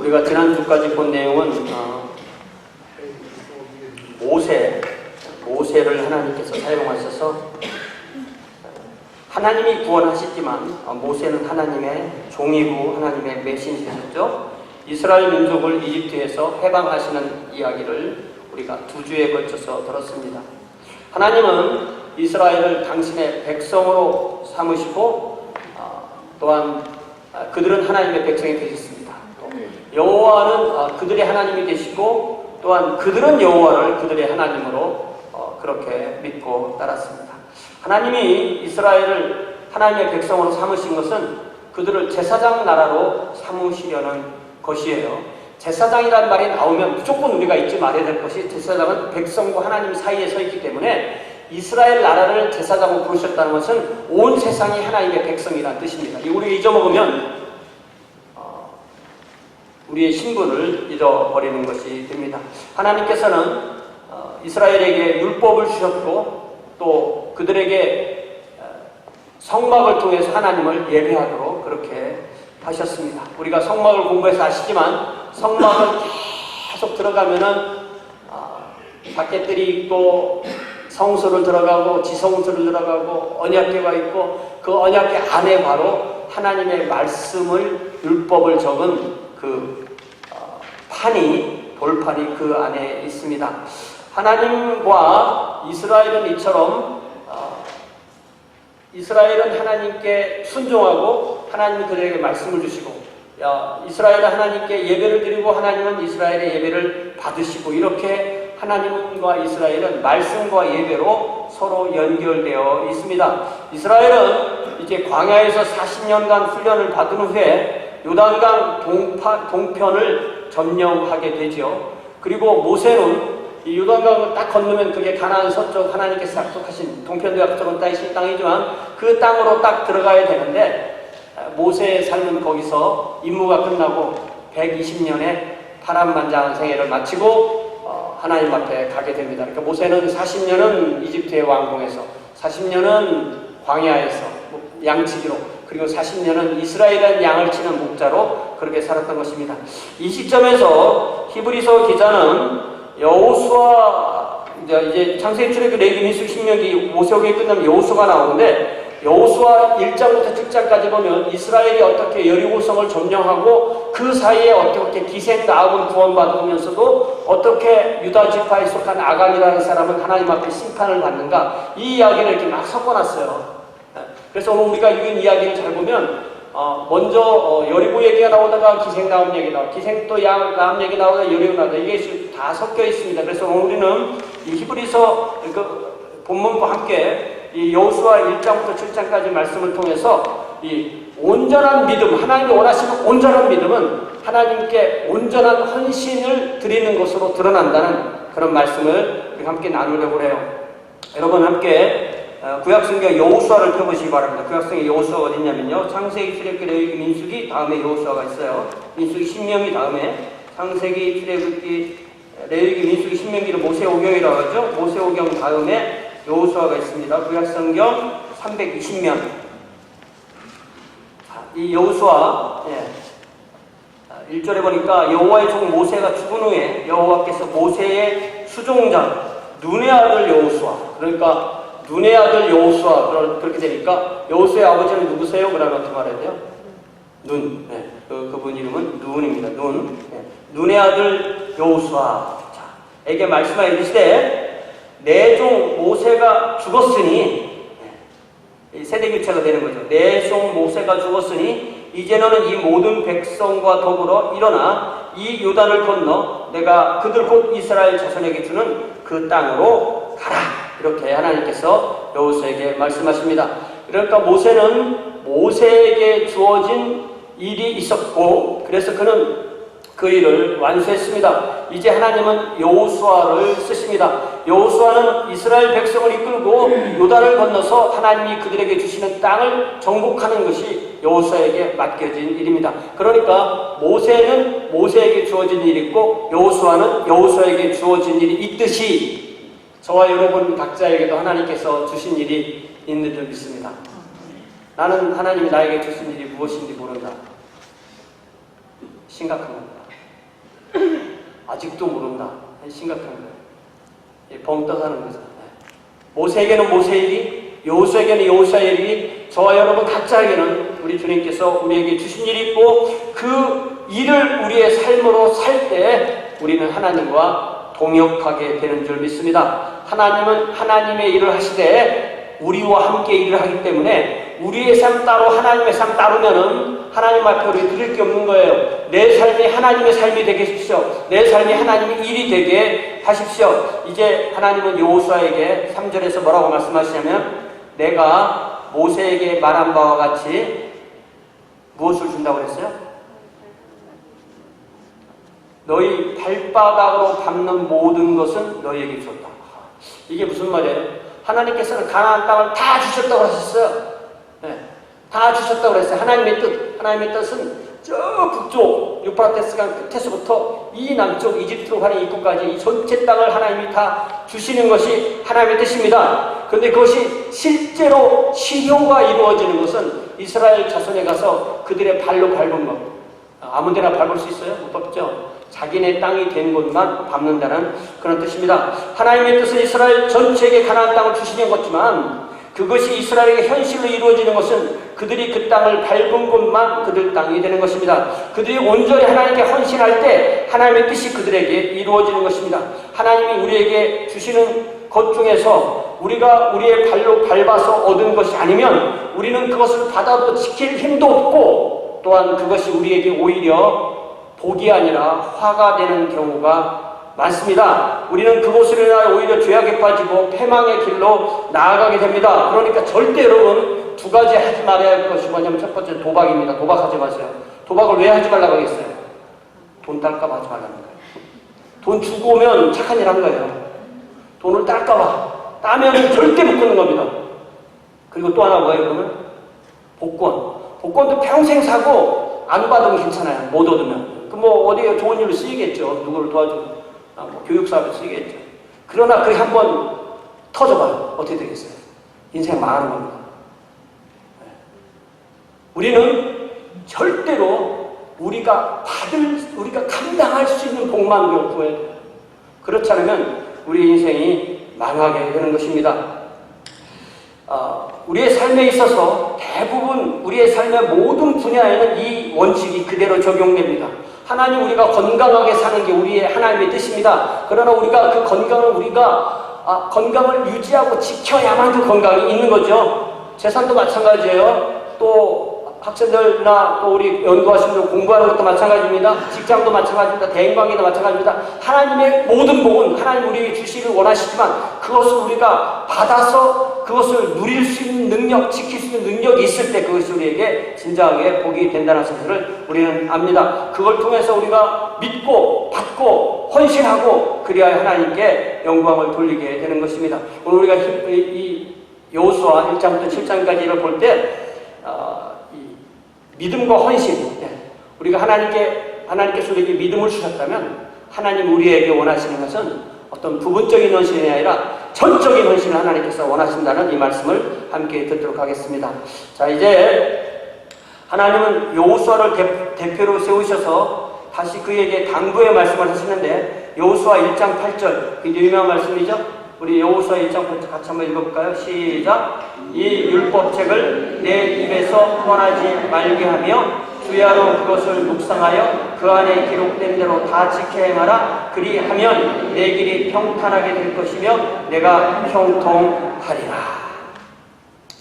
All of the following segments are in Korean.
우리가 지난주까지 본 내용은 모세를 하나님께서 사용하셔서 하나님이 구원하시지만 모세는 하나님의 종이고 하나님의 메신저였죠. 이스라엘 민족을 이집트에서 해방하시는 이야기를 우리가 2주에 걸쳐서 들었습니다. 하나님은 이스라엘을 당신의 백성으로 삼으시고 또한 그들은 하나님의 백성이 되셨습니다. 여호와는 그들의 하나님이 되시고 또한 그들은 여호와를 그들의 하나님으로 그렇게 믿고 따랐습니다. 하나님이 이스라엘을 하나님의 백성으로 삼으신 것은 그들을 제사장 나라로 삼으시려는 것이에요. 제사장이라는 말이 나오면 무조건 우리가 잊지 말아야 될 것이, 제사장은 백성과 하나님 사이에 서 있기 때문에 이스라엘 나라를 제사장으로 부르셨다는 것은 온 세상이 하나님의 백성이라는 뜻입니다. 우리가 잊어먹으면 우리의 신분을 잃어버리는 것이 됩니다. 하나님께서는 이스라엘에게 율법을 주셨고 또 그들에게 성막을 통해서 하나님을 예배하도록 그렇게 하셨습니다. 우리가 성막을 공부해서 아시지만 성막을 계속 들어가면은 밖에들이 있고 성소를 들어가고 지성소를 들어가고 언약궤가 있고 그 언약궤 안에 바로 하나님의 말씀을 율법을 적은 그 돌판이 그 안에 있습니다. 하나님과 이스라엘은 이처럼 이스라엘은 하나님께 순종하고 하나님이 그들에게 말씀을 주시고 이스라엘은 하나님께 예배를 드리고 하나님은 이스라엘의 예배를 받으시고 이렇게 하나님과 이스라엘은 말씀과 예배로 서로 연결되어 있습니다. 이스라엘은 이제 광야에서 40년간 훈련을 받은 후에 요단강 동편을 점령하게 되죠. 그리고 모세는 이 요단강을 딱 건너면 그게 가나안 서쪽 하나님께서 약속하신 동편도 약속은 땅이지만 그 땅으로 딱 들어가야 되는데 모세의 삶은 거기서 임무가 끝나고 120년의 파란만장한 생애를 마치고 하나님 앞에 가게 됩니다. 그러니까 모세는 40년은 이집트의 왕궁에서 40년은 광야에서 양치기로 그리고 40년은 이스라엘의 양을 치는 목자로 그렇게 살았던 것입니다. 이 시점에서 히브리서 기자는 여호수아 이제 창세기, 출애굽기, 레위기, 민수기, 신명기, 모세오경이 끝나면 여호수아가 나오는데 여호수아 1장부터 7장까지 보면 이스라엘이 어떻게 여리고성을 점령하고 그 사이에 어떻게 기생 나합은 구원받으면서도 어떻게 유다 지파에 속한 아간이라는 사람은 하나님 앞에 심판을 받는가 이 이야기를 이렇게 막 섞어놨어요. 그래서 오늘 우리가 읽은 이야기를 잘 보면 먼저 여리고 얘기가 나오다가 기생 나합 얘기 나오고 기생 또 나합 얘기 나오다가 여리고 나오다 이게 다 섞여 있습니다. 그래서 오늘 우리는 이 히브리서 그 본문과 함께 이 여호수아 1장부터 7장까지 말씀을 통해서 이 온전한 믿음, 하나님이 원하시는 온전한 믿음은 하나님께 온전한 헌신을 드리는 것으로 드러난다는 그런 말씀을 우리 함께 나누려고 해요. 여러분 함께 구약성경 여호수아를 펴보시기 바랍니다. 구약성경 여호수아가 어디 있냐면요, 창세기, 출애굽기, 레위기, 민수기 다음에 여호수아가 있어요. 민수기, 신명기 다음에 창세기, 출애굽기, 레위기, 민수기, 신명기를 모세오경이라고 하죠. 모세오경 다음에 여호수아가 있습니다. 구약성경 320면. 이 여호수아 1절에 보니까 여호와의 종 모세가 죽은 후에 여호와께서 모세의 수종자 눈의 아들 여호수아, 그러니까 눈의 아들 여호수아 그렇게 되니까 여호수아의 아버지는 누구세요? 그러면 어떻게 말해야 돼요? 눈. 그분 이름은 눈입니다. 눈. 눈의 아들 여호수아. 자, 에게 말씀하여 이르시되 내 종 모세가 죽었으니 세대 교체가 되는 거죠. 내 종 모세가 죽었으니 이제 너는 이 모든 백성과 더불어 일어나 이 요단을 건너 내가 그들 곧 이스라엘 자손에게 주는 그 땅으로 가라. 이렇게 하나님께서 여호수아에게 말씀하십니다. 그러니까 모세는 모세에게 주어진 일이 있었고 그래서 그는 그 일을 완수했습니다. 이제 하나님은 여호수아를 쓰십니다. 여호수아는 이스라엘 백성을 이끌고 요단을 건너서 하나님이 그들에게 주시는 땅을 정복하는 것이 여호수아에게 맡겨진 일입니다. 그러니까 모세는 모세에게 주어진 일이 있고 여호수아는 여호수아에게 주어진 일이 있듯이 저와 여러분 각자에게도 하나님께서 주신 일이 있는 줄 믿습니다. 나는 하나님이 나에게 주신 일이 무엇인지 모른다. 심각한 겁니다. 아직도 모른다. 심각한 거예요. 벙 떠사는 거죠. 모세에게는 모세의 일이, 여호수아에게는 여호수아의 일이, 저와 여러분 각자에게는 우리 주님께서 우리에게 주신 일이 있고 그 일을 우리의 삶으로 살 때 우리는 하나님과 동역하게 되는 줄 믿습니다. 하나님은 하나님의 일을 하시되 우리와 함께 일을 하기 때문에 우리의 삶 따로 하나님의 삶 따르면은 하나님 앞에 우리 드릴 게 없는 거예요. 내 삶이 하나님의 삶이 되게 하십시오. 내 삶이 하나님의 일이 되게 하십시오. 이제 하나님은 여호수아에게 3절에서 뭐라고 말씀하시냐면 내가 모세에게 말한 바와 같이 무엇을 준다고 그랬어요? 너희 발바닥으로 밟는 모든 것은 너희에게 줬다. 이게 무슨 말이에요? 하나님께서는 가나안 땅을 다 주셨다고 하셨어요. 네, 다 주셨다고 그랬어요. 하나님의 뜻은 저 북쪽 유프라테스강 끝에서부터 이 남쪽 이집트로 가는 입구까지 이 전체 땅을 하나님이 다 주시는 것이 하나님의 뜻입니다. 그런데 그것이 실제로 실효가 이루어지는 것은 이스라엘 자손에 가서 그들의 발로 밟은 것. 아무 데나 밟을 수 있어요? 못 밟죠. 자기네 땅이 된 곳만 밟는다는 그런 뜻입니다. 하나님의 뜻은 이스라엘 전체에게 가나안 땅을 주시는 것이지만 그것이 이스라엘에게 현실로 이루어지는 것은 그들이 그 땅을 밟은 곳만 그들 땅이 되는 것입니다. 그들이 온전히 하나님께 헌신할 때 하나님의 뜻이 그들에게 이루어지는 것입니다. 하나님이 우리에게 주시는 것 중에서 우리가 우리의 발로 밟아서 얻은 것이 아니면 우리는 그것을 받아도 지킬 힘도 없고 또한 그것이 우리에게 오히려 복이 아니라 화가 되는 경우가 많습니다. 우리는 그것으로 인하여 오히려 죄악에 빠지고 패망의 길로 나아가게 됩니다. 그러니까 절대 여러분 두 가지 하지 말아야 할 것이 뭐냐면 첫 번째 도박입니다. 도박하지 마세요. 도박을 왜 하지 말라고 하겠어요? 돈 딸까 봐 하지 말라는 거예요. 돈 주고 오면 착한 일 한 거예요. 돈을 딸까 봐. 따면 절대 못 끊는 겁니다. 그리고 또 하나 뭐예요 그러면? 복권. 복권도 평생 사고 안 받으면 괜찮아요. 못 얻으면. 뭐 어디에 좋은 일로 쓰이겠죠. 누구를 도와주고. 뭐 교육사업에 쓰이겠죠. 그러나 그게 한번 터져봐요. 어떻게 되겠어요? 인생 망하는 겁니다. 우리는 절대로 우리가 감당할 수 있는 복만 구해야 돼요. 그렇지 않으면 우리 인생이 망하게 되는 것입니다. 우리의 삶에 있어서 대부분 우리의 삶의 모든 분야에는 이 원칙이 그대로 적용됩니다. 하나님 우리가 건강하게 사는 게 우리의 하나님의 뜻입니다. 그러나 우리가 그 건강을 건강을 유지하고 지켜야만 그 건강이 있는 거죠. 재산도 마찬가지예요. 또 학생들나 또 우리 연구하신 분 공부하는 것도 마찬가지입니다. 직장도 마찬가지입니다. 대인관계도 마찬가지입니다. 하나님의 모든 복은 하나님 우리에게 주시기를 원하시지만 그것을 우리가 받아서 그것을 누릴 수 있는 능력, 지킬 수 있는 능력이 있을 때 그것이 우리에게 진정하게 복이 된다는 사실을 우리는 압니다. 그걸 통해서 우리가 믿고 받고 헌신하고 그리하여 하나님께 영광을 돌리게 되는 것입니다. 오늘 우리가 이 여호수아 1장부터 7장까지를 볼 때 믿음과 헌신, 우리가 하나님께서 우리에게 믿음을 주셨다면 하나님 우리에게 원하시는 것은 어떤 부분적인 헌신이 아니라 전적인 헌신을 하나님께서 원하신다는 이 말씀을 함께 듣도록 하겠습니다. 자, 이제 하나님은 여호수아를 대표로 세우셔서 다시 그에게 당부의 말씀을 하시는데 여호수아 1장 8절, 굉장히 유명한 말씀이죠. 우리 여호수아 1장 8절 같이 한번 읽어볼까요? 시작! 이 율법책을 내 입에서 떠나지 말게 하며 주야로 그것을 묵상하여 그 안에 기록된 대로 다 지켜 행하라. 그리하면 내 길이 평탄하게 될 것이며 내가 형통하리라.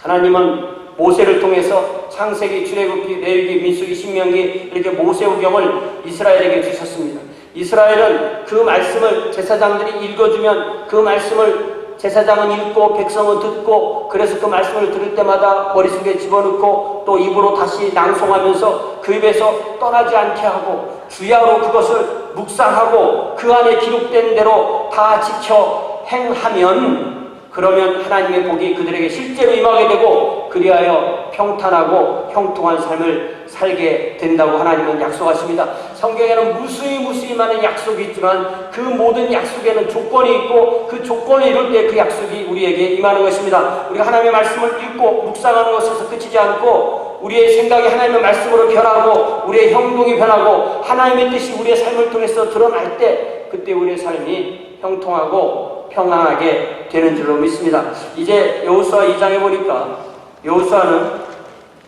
하나님은 모세를 통해서 창세기, 출애굽기, 레위기, 민수기, 신명기 이렇게 모세오경을 이스라엘에게 주셨습니다. 이스라엘은 그 말씀을 제사장들이 읽어주면 그 말씀을 제사장은 읽고 백성은 듣고 그래서 그 말씀을 들을 때마다 머릿속에 집어넣고 또 입으로 다시 낭송하면서 그 입에서 떠나지 않게 하고 주야로 그것을 묵상하고 그 안에 기록된 대로 다 지켜 행하면 그러면 하나님의 복이 그들에게 실제로 임하게 되고 그리하여 평탄하고 형통한 삶을 살게 된다고 하나님은 약속하십니다. 성경에는 무수히 많은 약속이 있지만 그 모든 약속에는 조건이 있고 그 조건을 이룰 때 그 약속이 우리에게 임하는 것입니다. 우리가 하나님의 말씀을 읽고 묵상하는 것에서 그치지 않고 우리의 생각이 하나님의 말씀으로 변하고 우리의 행동이 변하고 하나님의 뜻이 우리의 삶을 통해서 드러날 때 그때 우리의 삶이 형통하고 평안하게 되는 줄로 믿습니다. 이제 여호수아 2장에 보니까 여호수아는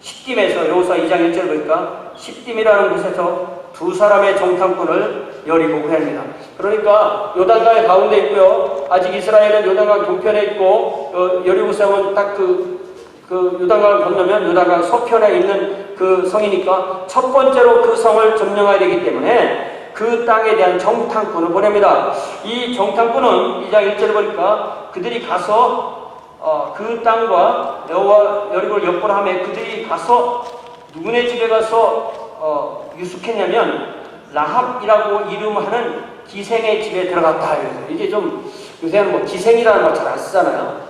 시딤에서 여호수아 2장 1절 보니까 시딤이라는 곳에서 두 사람의 정탐꾼을 여리고 구합니다. 그러니까 요단강 가운데 있고요. 아직 이스라엘은 요단강 동편에 있고 여리고 성은 딱 그 요단강을 건너면 요단강 서편에 있는 그 성이니까 첫 번째로 그 성을 점령해야 되기 때문에 그 땅에 대한 정탐꾼을 보냅니다. 이 정탐꾼은 2장 1절에 보니까 그들이 가서 그 땅과 여리고를 엿보라하며 그들이 가서 누구네 집에 가서 유숙했냐면 라합이라고 이름하는 기생의 집에 들어갔다. 이게 좀 요새는 뭐 기생이라는 말 잘 안 쓰잖아요.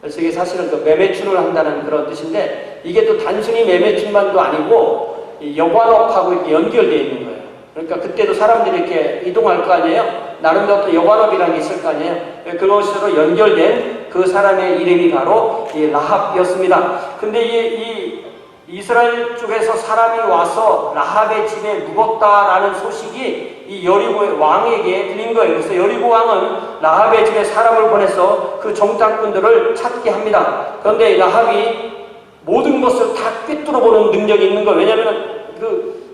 그래서 이게 사실은 그 매매춘을 한다는 그런 뜻인데 이게 또 단순히 매매춘만도 아니고 여관업하고 이렇게 연결되어 있는 거예요. 그러니까 그때도 사람들이 이렇게 이동할 거 아니에요? 나름대로 또 여관업이라는 게 있을 거 아니에요? 그것으로 연결된 그 사람의 이름이 바로 이 라합이었습니다. 근데 이 이스라엘 쪽에서 사람이 와서 라합의 집에 묵었다라는 소식이 이 여리고의 왕에게 들린 거예요. 그래서 여리고 왕은 라합의 집에 사람을 보내서 그 정탐꾼들을 찾게 합니다. 그런데 라합이 모든 것을 다 꿰뚫어 보는 능력이 있는 거예요. 왜냐하면 그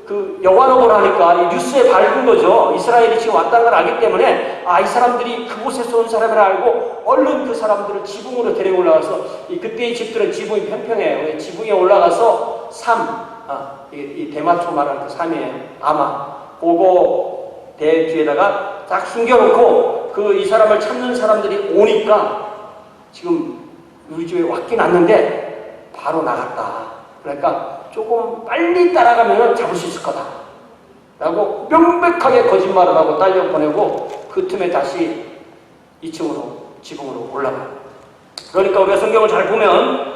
여관업을 하니까 이 뉴스에 밝은 거죠. 이스라엘이 지금 왔다는 걸 알기 때문에 이 사람들이 그곳에서 온 사람이라 알고 얼른 그 사람들을 지붕으로 데리고 올라가서 그때의 집들은 지붕이 평평해요. 지붕에 올라가서 이 대마초 말하는 그 삼이에요. 아마 그거 대 뒤에다가 딱 숨겨놓고 이 사람을 찾는 사람들이 오니까 지금 우리 집에 왔긴 왔는데 바로 나갔다. 그러니까 조금 빨리 따라가면 잡을 수 있을 거다 라고 명백하게 거짓말을 하고 딸려 보내고 그 틈에 다시 2층으로 지붕으로 올라가요. 그러니까 우리가 성경을 잘 보면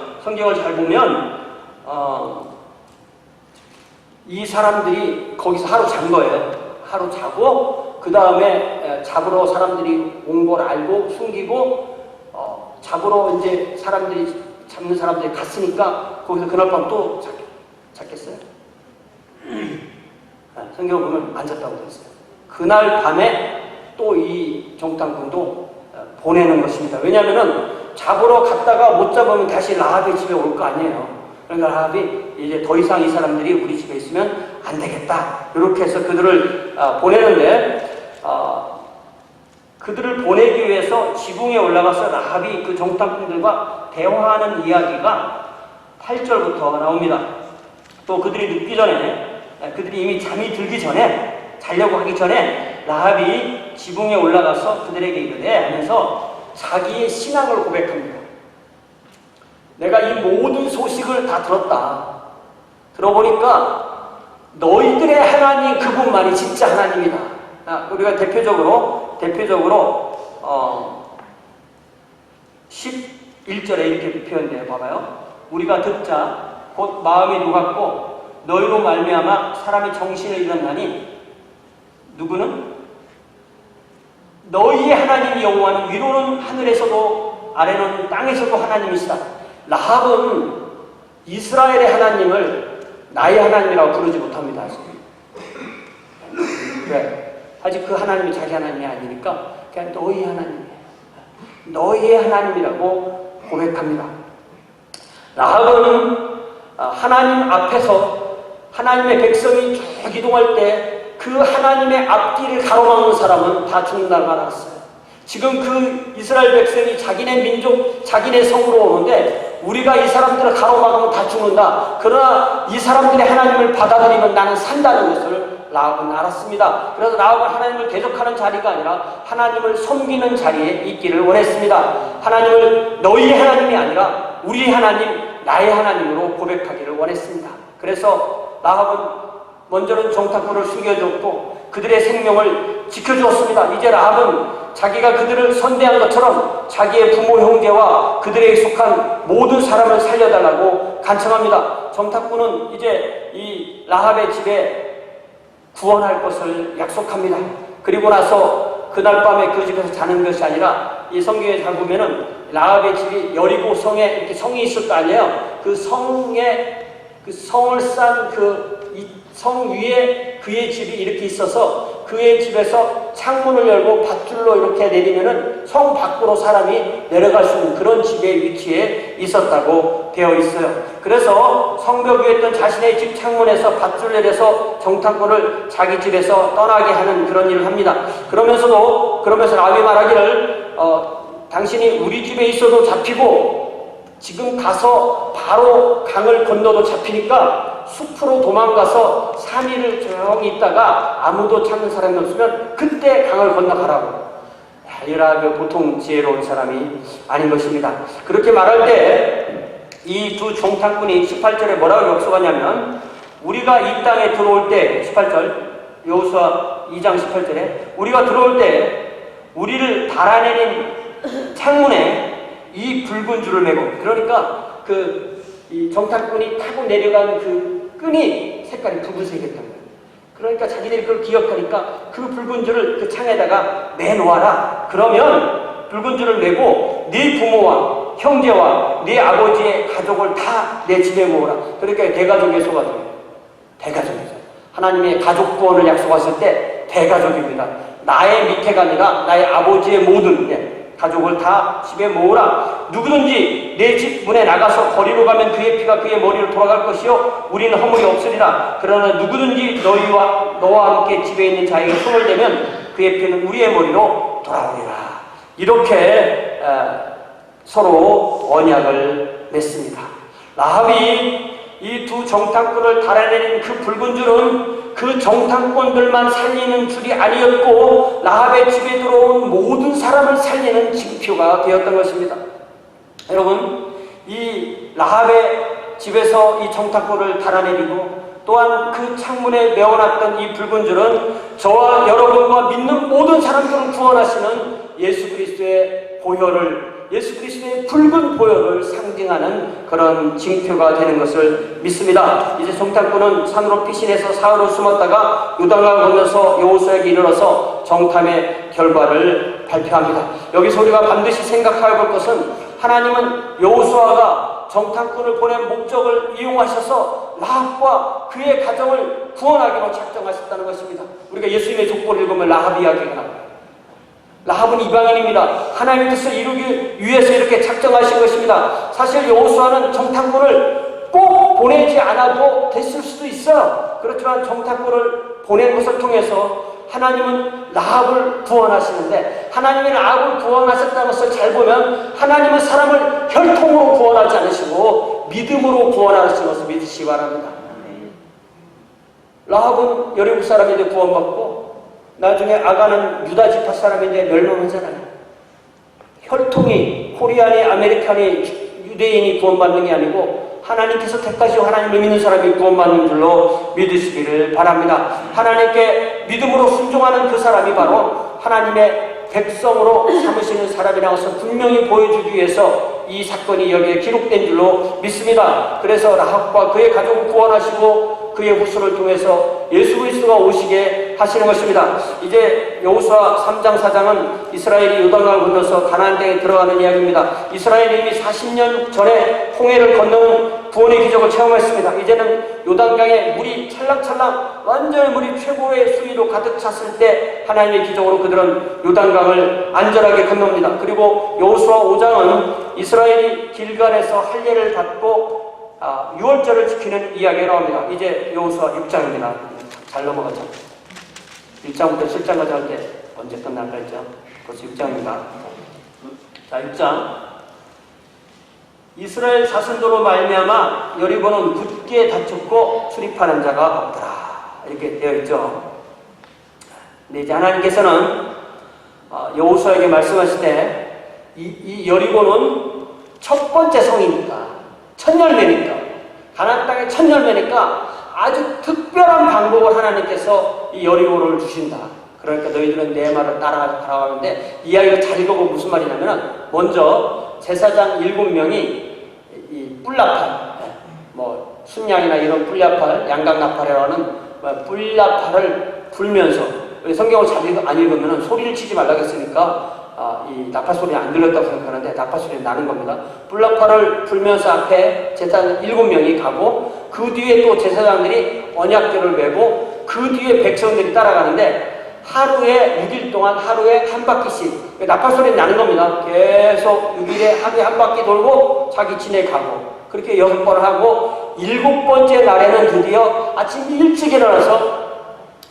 이 사람들이 거기서 하루 잔 거예요. 하루 자고 그 다음에 잡으러 사람들이 온 걸 알고 숨기고 잡으러 이제 잡는 사람들이 갔으니까 거기서 그날 밤 또 찾겠어요? 성경 보면 안 잤다고 되어 있어요. 그날 밤에 또 이 정탐꾼도 보내는 것입니다. 왜냐하면 잡으러 갔다가 못 잡으면 다시 라합의 집에 올 거 아니에요. 그러니까 라합이 이제 더 이상 이 사람들이 우리 집에 있으면 안 되겠다. 이렇게 해서 그들을 보내는데 그들을 보내기 위해서 지붕에 올라가서 라합이 그 정탐꾼들과 대화하는 이야기가 8절부터 나옵니다. 또 그들이 눕기 전에, 그들이 이미 잠이 들기 전에, 자려고 하기 전에 라합이 지붕에 올라가서 그들에게 이르되 하면서 자기의 신앙을 고백합니다. 내가 이 모든 소식을 다 들었다. 들어보니까 너희들의 하나님 그분만이 진짜 하나님이다. 우리가 대표적으로 11절에 이렇게 표현돼요. 봐봐요. 우리가 듣자 곧 마음이 녹았고 너희로 말미암아 사람이 정신을 잃었나니 누구는? 너희의 하나님 여호와는 위로는 하늘에서도 아래는 땅에서도 하나님이시다. 라합은 이스라엘의 하나님을 나의 하나님이라고 부르지 못합니다. 왜? 아직 그 하나님이 자기 하나님이 아니니까 그냥 너희의 하나님이에요. 너희의 하나님이라고 고백합니다. 라합은 하나님 앞에서 하나님의 백성이 쭉 이동할 때 그 하나님의 앞길을 가로막는 사람은 다 죽는다고 알았어요. 지금 그 이스라엘 백성이 자기네 민족, 자기네 성으로 오는데 우리가 이 사람들을 가로막으면 다 죽는다. 그러나 이 사람들의 하나님을 받아들이면 나는 산다는 것을 라합은 알았습니다. 그래서 라합은 하나님을 대적하는 자리가 아니라 하나님을 섬기는 자리에 있기를 원했습니다. 하나님을 너희의 하나님이 아니라 우리의 하나님, 나의 하나님으로 고백하기를 원했습니다. 그래서 라합은 먼저는 정탐꾼을 숨겨줬고 그들의 생명을 지켜주었습니다. 이제 라합은 자기가 그들을 선대한 것처럼 자기의 부모 형제와 그들에게 속한 모든 사람을 살려달라고 간청합니다. 정탐꾼은 이제 이 라합의 집에 구원할 것을 약속합니다. 그리고 나서 그날 밤에 그 집에서 자는 것이 아니라 이 성경에 잘 보면은 라합의 집이 여리고 성에 이렇게 성이 있을 거 아니에요. 그 성에 그 성을 싼 그 성 위에 그의 집이 이렇게 있어서 그의 집에서 창문을 열고 밧줄로 이렇게 내리면은 성 밖으로 사람이 내려갈 수 있는 그런 집의 위치에 있었다고 되어 있어요. 그래서 성벽 위에 있던 자신의 집 창문에서 밧줄 내려서 정탐꾼을 자기 집에서 떠나게 하는 그런 일을 합니다. 그러면서 라위 말하기를 당신이 우리 집에 있어도 잡히고 지금 가서 바로 강을 건너도 잡히니까 숲으로 도망가서 3일을 조용히 있다가 아무도 찾는 사람이 없으면 그때 강을 건너가라고. 이라 보통 지혜로운 사람이 아닌 것입니다. 그렇게 말할 때 이 두 정탐꾼이 18절에 뭐라고 역속하냐면, 우리가 이 땅에 들어올 때, 18절 여호수아 2장 18절에 우리가 들어올 때 우리를 달아내린 창문에 이 붉은 줄을 메고, 그러니까 이 정탐꾼이 타고 내려간 그 끈이 색깔이 붉은색이었던 거예요. 그러니까 자기들이 그걸 기억하니까 그 붉은 줄을 그 창에다가 매놓아라. 그러면 붉은 줄을 메고 네 부모와 형제와 네 아버지의 가족을 다 내 집에 모으라. 그러니까 대가족의 소가족이에요. 대가족이죠. 하나님의 가족 구원을 약속하실 때 대가족입니다. 나의 밑에가 아니라 나의 아버지의 모든 가족을 다 집에 모으라. 누구든지 내 집 문에 나가서 거리로 가면 그의 피가 그의 머리로 돌아갈 것이요 우리는 허물이 없으리라. 그러나 누구든지 너와 함께 집에 있는 자에게 손을 대면 그의 피는 우리의 머리로 돌아오리라. 이렇게 서로 언약을 맺습니다. 라합이 이 두 정탐꾼을 달아내린 그 붉은 줄은 그 정탐꾼들만 살리는 줄이 아니었고 라합의 집에 들어온 모든 사람을 살리는 징표가 되었던 것입니다. 여러분, 이 라합의 집에서 이 정탐꾼을 달아내리고 또한 그 창문에 메어놨던 이 붉은 줄은 저와 여러분과 믿는 모든 사람들을 구원하시는 예수 그리스도의 보혈을, 예수 그리스도의 붉은 보혈을 상징하는 그런 징표가 되는 것을 믿습니다. 이제 정탐꾼은 산으로 피신해서 사흘을 숨었다가 요단강을 건너서 여호수아에게 이르러서 정탐의 결과를 발표합니다. 여기서 우리가 반드시 생각해야 볼 것은, 하나님은 여호수아가 정탐꾼을 보낸 목적을 이용하셔서 라합과 그의 가정을 구원하기로 작정하셨다는 것입니다. 우리가 예수님의 족보를 읽으면 라합 이야기가 나옵니다. 라합은 이방인입니다. 하나님의 뜻을 이루기 위해서 이렇게 작정하신 것입니다. 사실 여호수아는 정탐꾼을 꼭 보내지 않아도 됐을 수도 있어요. 그렇지만 정탐꾼을 보낸 것을 통해서 하나님은 라합을 구원하시는데, 하나님이 라합을 구원하셨다는 것을 잘 보면 하나님은 사람을 혈통으로 구원하지 않으시고 믿음으로 구원하시는 것을 믿으시기 바랍니다. 라합은 여리고 사람인데 구원받고 나중에 아간은 유다 지파 사람인데 멸망하잖아요. 혈통이 코리안이, 아메리칸이, 유대인이 구원받는 게 아니고 하나님께서 택하시고 하나님을 믿는 사람이 구원받는 줄로 믿으시기를 바랍니다. 하나님께 믿음으로 순종하는 그 사람이 바로 하나님의 백성으로 삼으시는 사람이라는 것을 분명히 보여주기 위해서 이 사건이 여기에 기록된 줄로 믿습니다. 그래서 라합과 그의 가족을 구원하시고 그의 후손을 통해서 예수 그리스도가 오시게 하시는 것입니다. 이제 여호수아 3장 4장은 이스라엘이 요단강을 건너서 가나안 땅에 들어가는 이야기입니다. 이스라엘이 이미 40년 전에 홍해를 건너는 구원의 기적을 체험했습니다. 이제는 요단강에 물이 찰랑찰랑 완전히 물이 최고의 수위로 가득 찼을 때 하나님의 기적으로 그들은 요단강을 안전하게 건넙니다. 그리고 여호수아 5장은 이스라엘이 길갈에서 할례를 받고 유월절을 지키는 이야기가 나옵니다. 이제 여호수아 6장입니다. 잘 넘어가죠. 1장부터 7장까지 할 때 언제 끝날까 했죠? 벌써 6장입니다. 자, 6장. 이스라엘 자손도로 말미암아 여리고는 굳게 닫혔고 출입하는 자가 없더라. 이렇게 되어 있죠. 근데 이제 하나님께서는 여호수아에게 말씀하실 때 이 여리고는 첫 번째 성이니까, 첫 열매니까, 가나안 땅의 첫 열매니까 아주 특별한 방법을 하나님께서 이 여리고를 주신다. 그러니까 너희들은 내 말을 따라가라고 하는데, 이 이야기를 잘 읽어보면 무슨 말이냐면은, 먼저 제사장 7명이 이 뿔나팔, 순양이나 이런 뿔나팔, 양강나팔이라는 뿔나팔을 불면서, 성경을 잘 안 읽으면 소리를 치지 말라고 했으니까 이 나팔 소리 안 들렸다고 생각하는데 나팔 소리 나는 겁니다. 뿔나팔을 불면서 앞에 제사장 7명이 가고, 그 뒤에 또 제사장들이 언약궤를 메고 그 뒤에 백성들이 따라가는데, 하루에 6일 동안 하루에 한 바퀴씩 나팔 소리 나는 겁니다. 계속 6일에 하루에 한 바퀴 돌고 자기 진에 가고 그렇게 6번 하고 7번째 날에는 드디어 아침 일찍 일어나서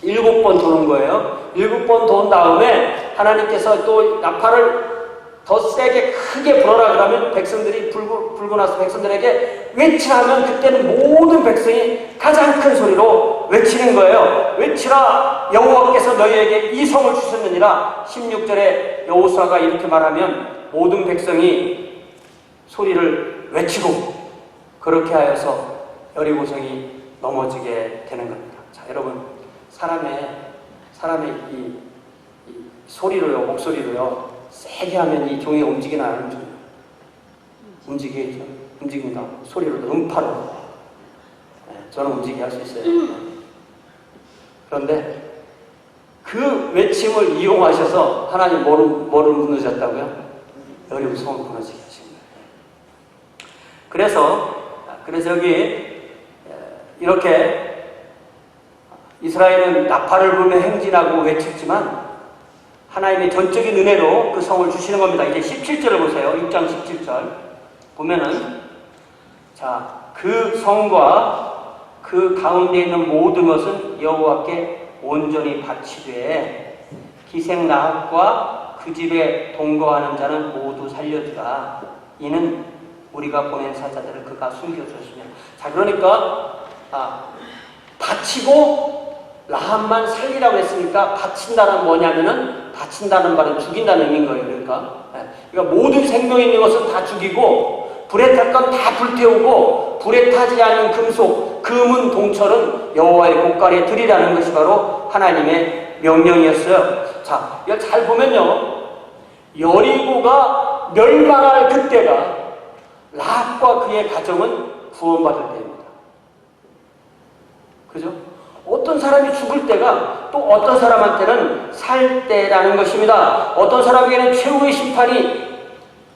7번 도는 거예요. 7번 돈 다음에 하나님께서 또 나팔을 더 세게 크게 불어라 그러면 백성들이 불고 나서 백성들에게 외치라면 그때는 모든 백성이 가장 큰 소리로 외치는 거예요. 외치라 여호와께서 너희에게 이 성을 주셨느니라. 16절에 여호수아가 이렇게 말하면 모든 백성이 소리를 외치고 그렇게 하여서 여리고성이 넘어지게 되는 겁니다. 자, 여러분 사람의 이 소리로요, 목소리로요 세게 하면 이 종이가 움직이나 안 움직여요? 움직이겠죠. 움직입니다. 소리로도 음파로. 네, 저는 움직이게 할 수 있어요. 그런데 그 외침을 이용하셔서 하나님 뭐를 무너졌다고요? 여리고 성을 무너지게 하신 거예요. 그래서 여기 이렇게 이스라엘은 나팔을 불며 행진하고 외쳤지만 하나님의 전적인 은혜로 그 성을 주시는 겁니다. 이제 17절을 보세요. 6장 17절 보면은 자, 그 성과 그 가운데 있는 모든 것은 여호와께 온전히 바치되 기생나합과 그 집에 동거하는 자는 모두 살려주라. 이는 우리가 보낸 사자들을 그가 숨겨주었으며. 자, 그러니까 바치고 라합만 살리라고 했으니까 바친다는 뭐냐면은 바친다는 말은 죽인다는 의미인 거예요. 그러니까 모든 생명 있는 것은 다 죽이고 불에 탈 건 다 불태우고 불에 타지 않은 금속, 금은, 동철은 여호와의 곳간에 드리라는 것이 바로 하나님의 명령이었어요. 자, 이걸 잘 보면요, 여리고가 멸망할 그때가 라합과 그의 가정은 구원받을 때입니다. 그죠? 어떤 사람이 죽을 때가 또 어떤 사람한테는 살 때라는 것입니다. 어떤 사람에게는 최후의 심판이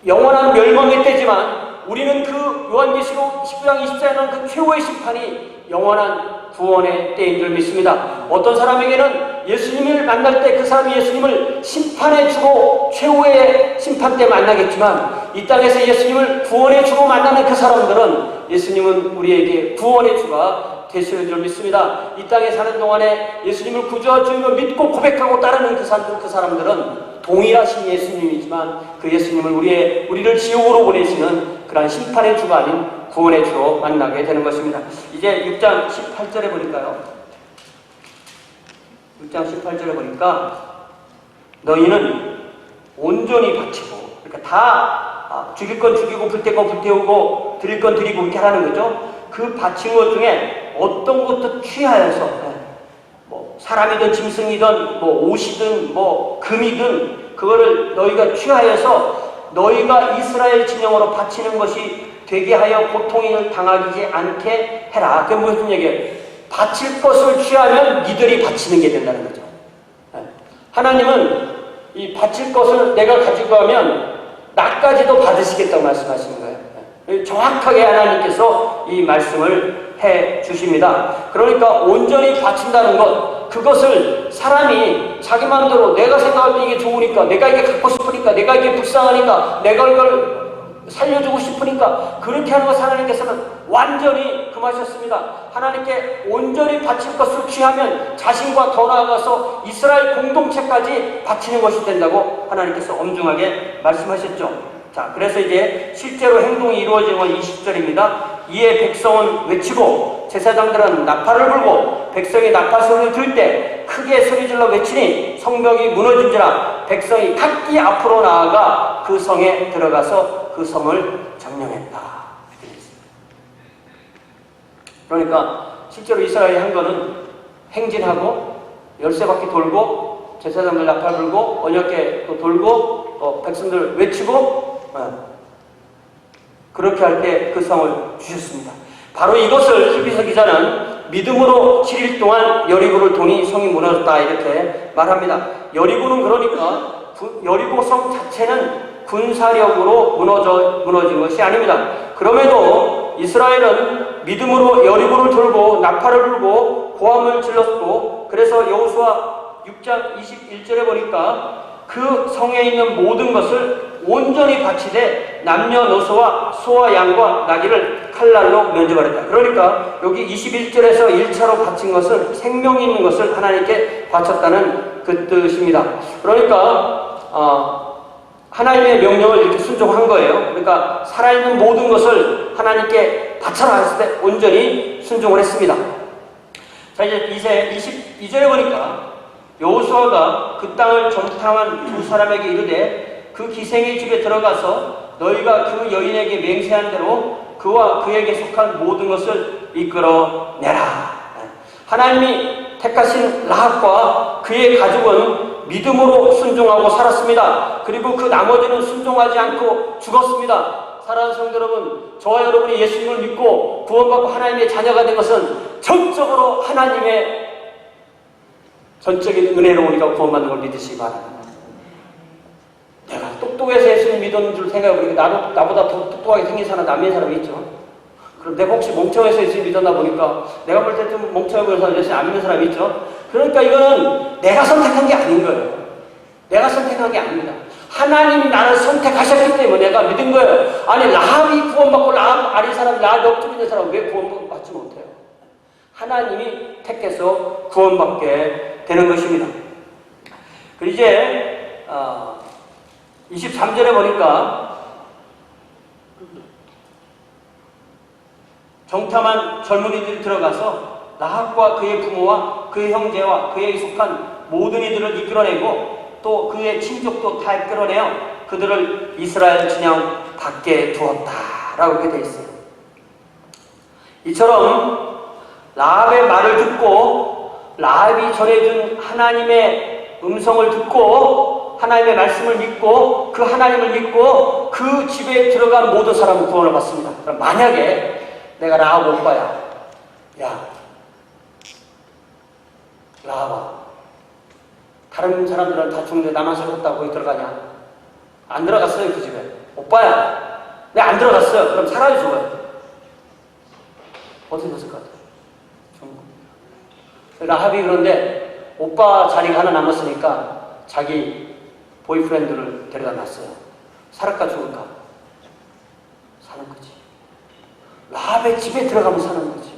영원한 멸망의 때지만 우리는 그 요한계시록 19장 24에는 그 최후의 심판이 영원한 구원의 때인 줄 믿습니다. 어떤 사람에게는 예수님을 만날 때 그 사람이 예수님을 심판해 주고 최후의 심판 때 만나겠지만 이 땅에서 예수님을 구원해 주고 만나는 그 사람들은 예수님은 우리에게 구원의 주가 되시는 줄 믿습니다. 이 땅에 사는 동안에 예수님을 구주와 주님을 믿고 고백하고 따르는 그 사람들은 동일하신 예수님이지만 그 예수님을 우리를 지옥으로 보내시는 그러한 심판의 주가 아닌 구원의 주로 만나게 되는 것입니다. 이제 6장 18절에 보니까요. 6장 18절에 보니까 너희는 온전히 바치고, 그러니까 다 죽일 건 죽이고 불태울 건 불태우고 드릴 건 드리고 이렇게 하는 거죠. 그 바친 것 중에 어떤 것도 취하여서 뭐 사람이든 짐승이든 뭐 옷이든 뭐 금이든 그거를 너희가 취하여서 너희가 이스라엘 진영으로 바치는 것이 되게 하여 고통을 당하지 않게 해라. 그게 무슨 얘기예요? 바칠 것을 취하면 니들이 바치는 게 된다는 거죠. 하나님은 이 바칠 것을 내가 가지고 가면 나까지도 받으시겠다고 말씀하시는 거예요. 정확하게 하나님께서 이 말씀을 해 주십니다. 그러니까 온전히 바친다는 것, 그것을 사람이 자기 마음대로 내가 생각할 때 이게 좋으니까, 내가 이게 갖고 싶으니까, 내가 이게 불쌍하니까, 내가 이걸 살려주고 싶으니까 그렇게 하는 것 하나님께서는 완전히 금하셨습니다. 하나님께 온전히 바칠 것을 취하면 자신과 더 나아가서 이스라엘 공동체까지 바치는 것이 된다고 하나님께서 엄중하게 말씀하셨죠. 자, 그래서 이제 실제로 행동이 이루어지는 건 20절입니다. 이에 백성은 외치고 제사장들은 나팔을 불고 백성이 나팔 소리를 들을 때 크게 소리질러 외치니 성벽이 무너진지라 백성이 각기 앞으로 나아가 그 성에 들어가서 그 성을 점령했다. 그러니까 실제로 이스라엘이 한 거는 행진하고 13바퀴 돌고 제사장들 나팔 불고 언약궤 또 돌고 백성들 외치고 그렇게 할 때 그 성을 주셨습니다. 바로 이것을 히브리서 기자는 믿음으로 7일 동안 여리고를 도니 성이 무너졌다 이렇게 말합니다. 여리고는 그러니까 여리고 성 자체는 군사력으로 무너진 것이 아닙니다. 그럼에도 이스라엘은 믿음으로 여리고를 돌고 나팔을 불고 고함을 질렀고, 그래서 여호수아 6장 21절에 보니까 그 성에 있는 모든 것을 온전히 바치되 남녀노소와 소와 양과 나귀를 칼날로 면제하였다. 그러니까 여기 21절에서 1차로 바친 것은 생명 있는 것을 하나님께 바쳤다는 그 뜻입니다. 그러니까 하나님의 명령을 이렇게 순종한 거예요. 그러니까 살아있는 모든 것을 하나님께 바쳐라 했을 때 온전히 순종을 했습니다. 자, 이제 22절에 보니까 여호수아가 그 땅을 정탐한 두 사람에게 이르되 그 기생의 집에 들어가서 너희가 그 여인에게 맹세한 대로 그와 그에게 속한 모든 것을 이끌어내라. 하나님이 택하신 라합과 그의 가족은 믿음으로 순종하고 살았습니다. 그리고 그 나머지는 순종하지 않고 죽었습니다. 사랑하는 성도 여러분, 저와 여러분이 예수님을 믿고 구원받고 하나님의 자녀가 된 것은 전적으로 하나님의 전적인 은혜로 우리가 구원받는 걸 믿으시기 바랍니다. 내가 똑똑해서 예수님 믿었는 줄 생각해보니까 나보다 더 똑똑하게 생긴 사람, 남의 사람이 있죠. 그럼 내가 혹시 멍청해서 예수님 믿었나 보니까 내가 볼 때 좀 멍청해 보이는 사람, 예수님 안 믿는 사람이 있죠. 그러니까 이거는 내가 선택한 게 아닌 거예요. 내가 선택한 게 아닙니다. 하나님이 나를 선택하셨기 때문에 내가 믿은 거예요. 아니, 라합이 구원받고 라합 아닌 사람, 라합 옆집에 있는 사람 왜 구원받지 못해요? 하나님이 택해서 구원받게 되는 것입니다. 그리고 이제 23절에 보니까 정탐한 젊은이들이 들어가서 라합과 그의 부모와 그의 형제와 그에게 속한 모든 이들을 이끌어내고 또 그의 친족도 다 이끌어내어 그들을 이스라엘 진영 밖에 두었다라고 이렇게 되어 있어요. 이처럼 라합의 말을 듣고 라합이 전해준 하나님의 음성을 듣고 하나님의 말씀을 믿고 그 하나님을 믿고 그 집에 들어간 모든 사람은 구원을 받습니다. 그럼 만약에 내가 라합 오빠야, 야 라합아, 다른 사람들은 다 죽는데 나만 살았다고 거기 들어가냐? 안 들어갔어요. 그 집에. 오빠야, 내가 안 들어갔어요. 그럼 사람이 죽어요. 어떻게 됐을 것 같아요? 라합이 그런데 오빠 자리가 하나 남았으니까 자기 보이프렌드를 데려다 놨어요. 살을까 죽을까? 사는 거지. 라합의 집에 들어가면 사는 거지.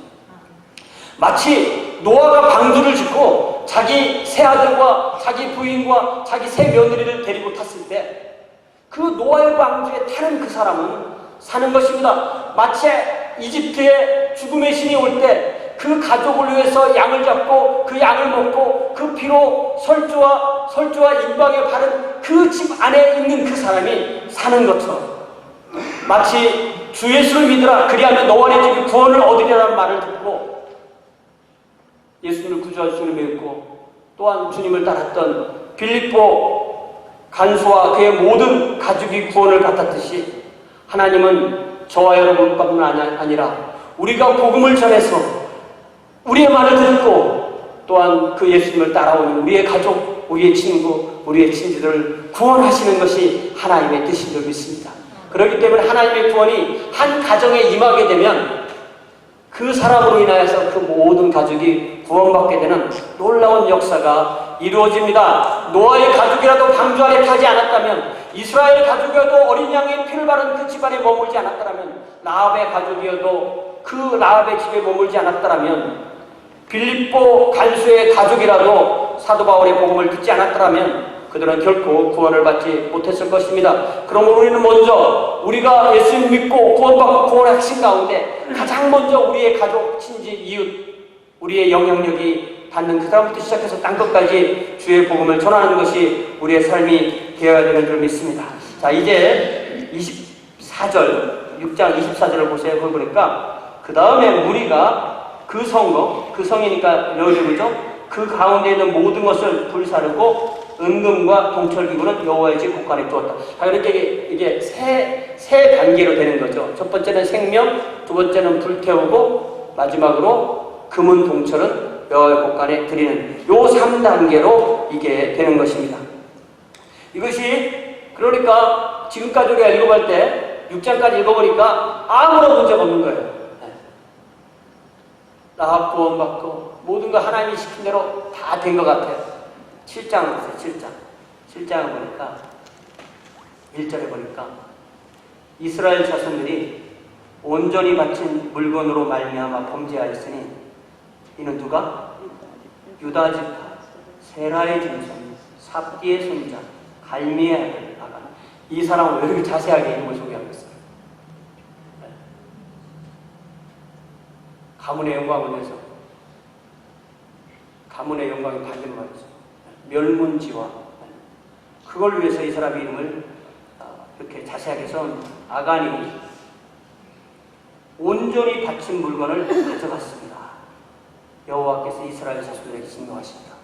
마치 노아가 방주를 짓고 자기 새아들과 자기 부인과 자기 새 며느리를 데리고 탔을 때 그 노아의 방주에 타는 그 사람은 사는 것입니다. 마치 이집트에 죽음의 신이 올 때 그 가족을 위해서 양을 잡고 그 양을 먹고 그 피로 설주와 인방에 바른 그 집 안에 있는 그 사람이 사는 것처럼 마치 주 예수를 믿으라 그리하면 너와 내 집이 구원을 얻으리라는 말을 듣고 예수님을 구주와 주님을 믿고 또한 주님을 따랐던 빌립보 간수와 그의 모든 가족이 구원을 받았듯이 하나님은 저와 여러분뿐만 아니라 우리가 복음을 전해서 우리의 말을 듣고 또한 그 예수님을 따라오는 우리의 가족, 우리의 친구, 우리의 친지들을 구원하시는 것이 하나님의 뜻인 줄 믿습니다. 그렇기 때문에 하나님의 구원이 한 가정에 임하게 되면 그 사람으로 인하여서 그 모든 가족이 구원받게 되는 놀라운 역사가 이루어집니다. 노아의 가족이라도 방주 안에 타지 않았다면, 이스라엘 가족이어도 어린 양의 피를 바른 그 집안에 머물지 않았다면, 라합의 가족이어도 그 라합의 집에 머물지 않았다면, 빌립보 간수의 가족이라도 사도 바울의 복음을 듣지 않았다면 그들은 결코 구원을 받지 못했을 것입니다. 그러므로 우리는 먼저 우리가 예수님 믿고 구원받고 구원의 핵심 가운데 가장 먼저 우리의 가족, 친지, 이웃, 우리의 영향력이 닿는 그 사람부터 시작해서 땅끝까지 주의 복음을 전하는 것이 우리의 삶이 되어야 되는 줄 믿습니다. 자, 이제 24절, 6장 24절을 보세요. 그걸 보니까 그 다음에 무리가 그 성거, 그 성이니까 여리고죠. 그 가운데 있는 모든 것을 불사르고 은금과 동철기구는 여호와의 집 곳간에 두었다. 이렇게 이게 세 단계로 되는 거죠. 첫 번째는 생명, 두 번째는 불태우고 마지막으로 금은 동철은 여호와의 곳간에 드리는 요 3단계로 이게 되는 것입니다. 이것이 그러니까 지금까지 우리가 읽어볼 때 6장까지 읽어보니까 아무런 문제가 없는 거예요. 라합 구원받고 모든 거 하나님이 시킨 대로 다 된 것 같아요. 7장을 보세요. 7장. 7장을 보니까 1절에 보니까 이스라엘 자손들이 온전히 바친 물건으로 말미암아 범죄하였으니 이는 누가? 유다 지파 세라의 증손 삽디의 손자 갈미의 아들 아간. 이 사람은 왜 이렇게 자세하게 이름을 소개하고 있어요? 가문의 영광을 위해서, 가문의 영광이 받는 말이죠. 멸문지와 그걸 위해서 이 사람 이름을 이렇게 자세하게 써온. 아간이 온전히 바친 물건을 가져갔습니다. 여호와께서 이스라엘 자손들에게 진노하십니다.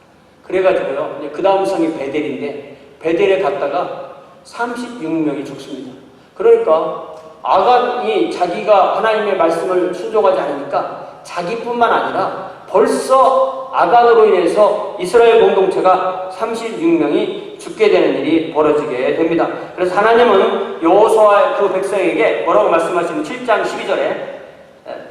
그래가지고요, 이제 그 다음 성이 베델인데 베델에 갔다가 36명이 죽습니다. 그러니까 아간이 자기가 하나님의 말씀을 순종하지 않으니까 자기뿐만 아니라 벌써 아간으로 인해서 이스라엘 공동체가 36명이 죽게 되는 일이 벌어지게 됩니다. 그래서 하나님은 여호수아 그 백성에게 뭐라고 말씀하시면 7장 12절에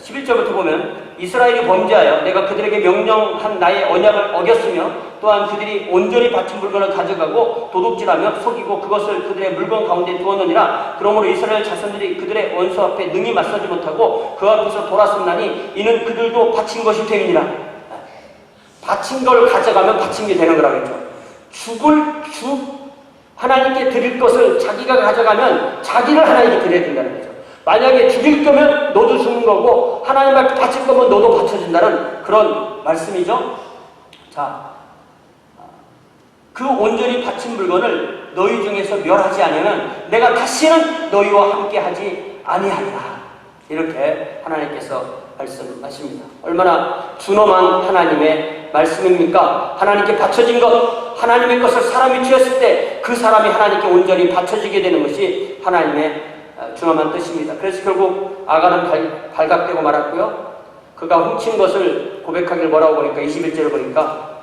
11절부터 보면 이스라엘이 범죄하여 내가 그들에게 명령한 나의 언약을 어겼으며 또한 그들이 온전히 바친 물건을 가져가고 도둑질하며 속이고 그것을 그들의 물건 가운데 두었느니라. 그러므로 이스라엘 자손들이 그들의 원수 앞에 능히 맞서지 못하고 그 앞에서 돌아섰나니 이는 그들도 바친 것이 됨이니라. 바친 걸 가져가면 바친 게 되는 거라고 했죠. 하나님께 드릴 것을 자기가 가져가면 자기를 하나님께 드려야 된다는 거죠. 만약에 죽일 거면 너도 죽는 거고 하나님 앞에 바칠 거면 너도 바쳐진다는 그런 말씀이죠. 자, 그 온전히 바친 물건을 너희 중에서 멸하지 아니하면 내가 다시는 너희와 함께 하지 아니하리라. 이렇게 하나님께서 말씀하십니다. 얼마나 준엄한 하나님의 말씀입니까? 하나님께 바쳐진 것, 하나님의 것을 사람이 취했을 때 그 사람이 하나님께 온전히 바쳐지게 되는 것이 하나님의 준엄한 뜻입니다. 그래서 결국 아간은 발각되고 말았고요. 그가 훔친 것을 고백하길 뭐라고 보니까 21절을 보니까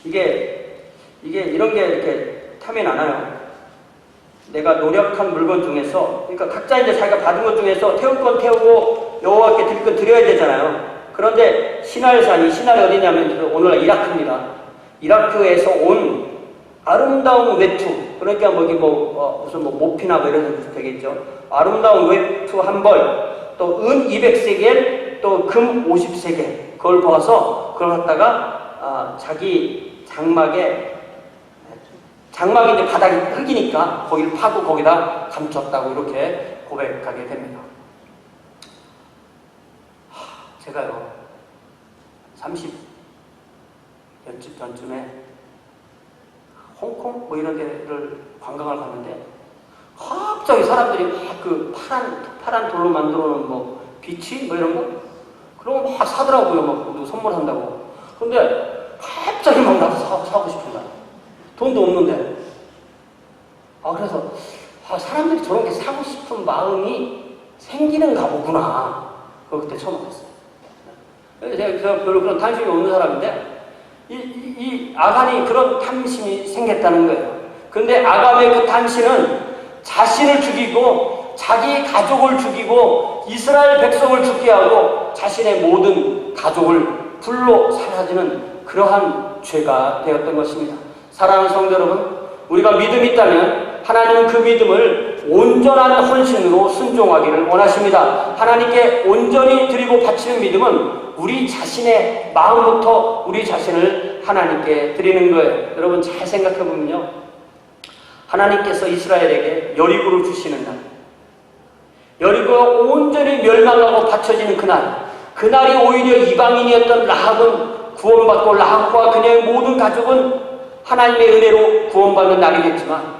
이게 이런 게 이렇게 탐이 나나요? 내가 노력한 물건 중에서, 그러니까 각자 이제 자기가 받은 것 중에서 태울 건 태우고 여호와께 드릴 건 드려야 되잖아요. 그런데 시날산이, 시날이 어디냐면 오늘날 이라크입니다. 이라크에서 온 아름다운 외투, 그러니까 무슨 모피나 이런 되겠죠. 아름다운 외투 한 벌, 또 은 200세겔, 또 금 50세겔, 그걸 모아서 그걸 갖다가 자기 장막이 이제 바닥이 흙이니까 거기를 파고 거기다 감췄다고 이렇게 고백하게 됩니다. 제가요 30년쯤 전쯤에 홍콩 이런 데를 관광을 갔는데 갑자기 사람들이 막 그 파란 돌로 만들어 놓은 비치 이런 거 그런 거 막 사더라고요. 막 선물한다고. 근데 갑자기 막 나도 사고 싶은 거야. 돈도 없는데. 그래서 사람들이 저런 게 사고 싶은 마음이 생기는가 보구나. 그때 처음 알았어요. 제가 별로 그런 탐심이 없는 사람인데 이 아간이 그런 탐심이 생겼다는 거예요. 근데 아간의 그 탐심은 자신을 죽이고 자기 가족을 죽이고 이스라엘 백성을 죽게 하고 자신의 모든 가족을 불로 사라지는 그러한 죄가 되었던 것입니다. 사랑하는 성도 여러분, 우리가 믿음이 있다면 하나님은 그 믿음을 온전한 헌신으로 순종하기를 원하십니다. 하나님께 온전히 드리고 바치는 믿음은 우리 자신의 마음부터 우리 자신을 하나님께 드리는 거예요. 여러분 잘 생각해 보면요, 하나님께서 이스라엘에게 여리고를 주시는 날, 여리고가 온전히 멸망하고 바쳐지는 그날이 오히려 이방인이었던 라합은 구원받고 라합과 그녀의 모든 가족은 하나님의 은혜로 구원받는 날이겠지만,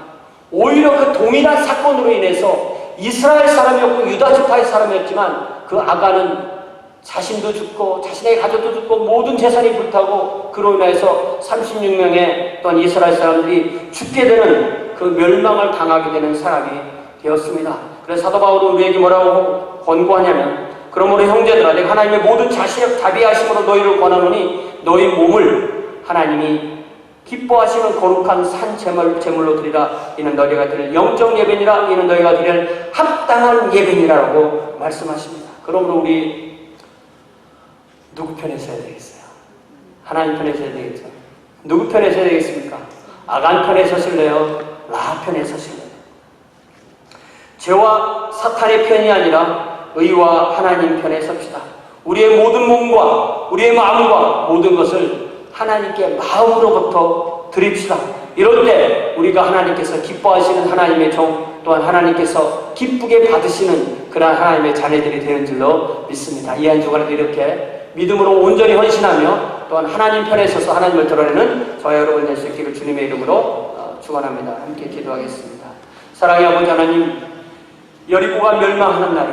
오히려 그 동일한 사건으로 인해서 이스라엘 사람이었고 유다 지파의 사람이었지만 그 아간은 자신도 죽고 자신의 가족도 죽고 모든 재산이 불타고 그로 인해서 36명의 또한 이스라엘 사람들이 죽게 되는 그 멸망을 당하게 되는 사람이 되었습니다. 그래서 사도 바울은 우리에게 뭐라고 권고하냐면, 그러므로 형제들아 내가 하나님의 모든 자비하심으로 너희를 권하노니 너희 몸을 하나님이 기뻐하시는 거룩한 산 제물로 드리라. 이는 너희가 드릴 영적 예배니라. 이는 너희가 드릴 합당한 예배니라라고 말씀하십니다. 그러므로 우리 누구 편에 서야 되겠어요? 하나님 편에 서야 되겠죠. 누구 편에 서야 되겠습니까? 아간 편에 서실래요? 라합 편에 서실래요? 죄와 사탄의 편이 아니라 의와 하나님 편에 섭시다. 우리의 모든 몸과 우리의 마음과 모든 것을 하나님께 마음으로부터 드립시다. 이럴 때 우리가 하나님께서 기뻐하시는 하나님의 종, 또한 하나님께서 기쁘게 받으시는 그러한 하나님의 자녀들이 되는 줄로 믿습니다. 이 한 주간에도 이렇게 믿음으로 온전히 헌신하며 또한 하나님 편에 서서 하나님을 드러내는 저와 여러분 될 수 있기를 주님의 이름으로 축원합니다. 함께 기도하겠습니다. 사랑의 아버지 하나님, 여리고가 멸망하는 날이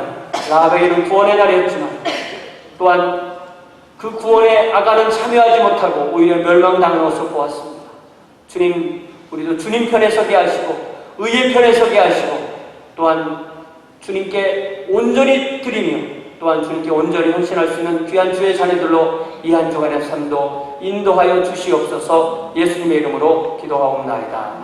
라합에게는 구원의 날이었지만 또한 그 구원에 아간은 참여하지 못하고 오히려 멸망당한 것을 보았습니다. 주님, 우리도 주님 편에 서게 하시고 의의 편에 서게 하시고 또한 주님께 온전히 드리며 또한 주님께 온전히 헌신할 수 있는 귀한 주의 자녀들로 이 한 주간의 삶도 인도하여 주시옵소서. 예수님의 이름으로 기도하옵나이다.